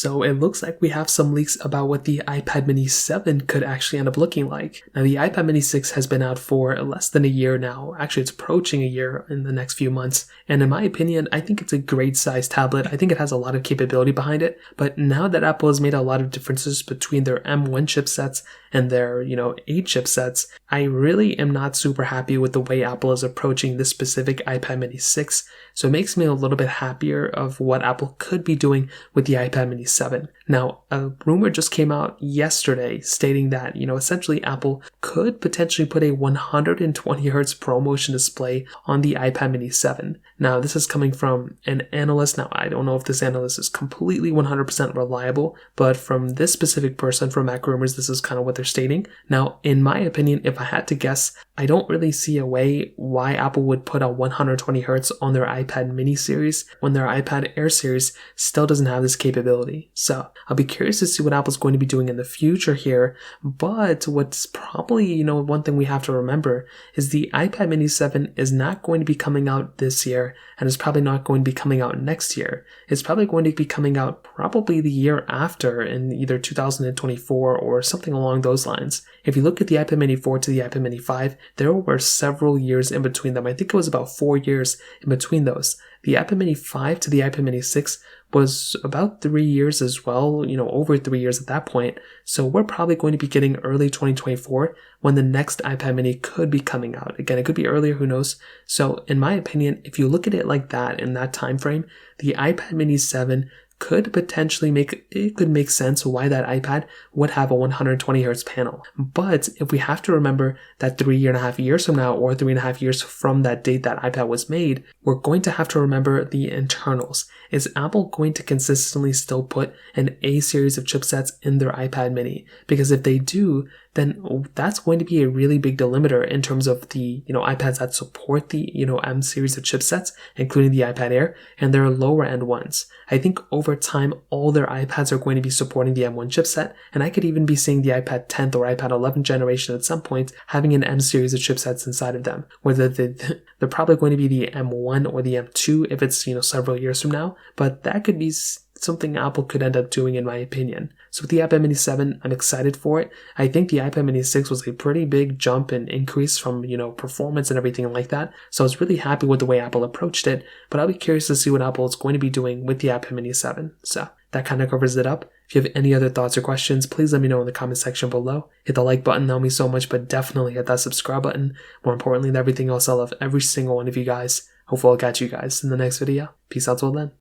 So it looks like we have some leaks about what the iPad mini 7 could actually end up looking like. Now the iPad mini 6 has been out for less than a year now. Actually, it's approaching a year in the next few months. And in my opinion, I think it's a great size tablet. I think it has a lot of capability behind it. But now that Apple has made a lot of differences between their M1 chipsets and their, 8 chipsets, I really am not super happy with the way Apple is approaching this specific iPad mini 6. So it makes me a little bit happier of what Apple could be doing with the iPad mini 7. Now, a rumor just came out yesterday stating that, essentially Apple could potentially put a 120 Hz ProMotion display on the iPad mini 7. Now, this is coming from an analyst. Now, I don't know if this analyst is completely 100% reliable, but from this specific person from Mac Rumors, this is kind of what they're stating. Now, in my opinion, if I had to guess, I don't really see a way why Apple would put a 120 Hz on their iPad mini series when their iPad Air series still doesn't have this capability. So I'll be curious to see what Apple's going to be doing in the future here. But what's probably, one thing we have to remember is the iPad mini 7 is not going to be coming out this year, and it's probably not going to be coming out next year. It's probably going to be coming out probably the year after in either 2024 or something along those lines. If you look at the iPad mini 4 to the iPad mini 5, there were several years in between them. I think it was about 4 years in between those. The iPad mini 5 to the iPad mini 6 was about 3 years as well, over 3 years at that point. So we're probably going to be getting early 2024 when the next iPad mini could be coming out. Again, it could be earlier, who knows? So in my opinion, if you look at it like that in that time frame, the iPad mini 7 could potentially make sense why that iPad would have a 120 Hz panel. But if we have to remember that 3.5 years from now or 3.5 years from that date that iPad was made, we're going to have to remember the internals. Is Apple going to consistently still put an A series of chipsets in their iPad mini? Because if they do, then that's going to be a really big delimiter in terms of the, iPads that support the, M series of chipsets, including the iPad Air, and their lower end ones. I think over time, all their iPads are going to be supporting the M1 chipset, and I could even be seeing the iPad 10th or iPad 11th generation at some point having an M series of chipsets inside of them. Whether they're probably going to be the M1 or the M2 if it's, several years from now, but that could be something Apple could end up doing in my opinion. So with the iPad mini 7, I'm excited for it. I think the iPad mini 6 was a pretty big jump and increase from, performance and everything like that. So I was really happy with the way Apple approached it, but I'll be curious to see what Apple is going to be doing with the iPad mini 7. So that kind of covers it up. If you have any other thoughts or questions, please let me know in the comment section below. Hit the like button, that would mean so much, but definitely hit that subscribe button. More importantly than everything else, I love every single one of you guys. Hopefully I'll catch you guys in the next video. Peace out till then.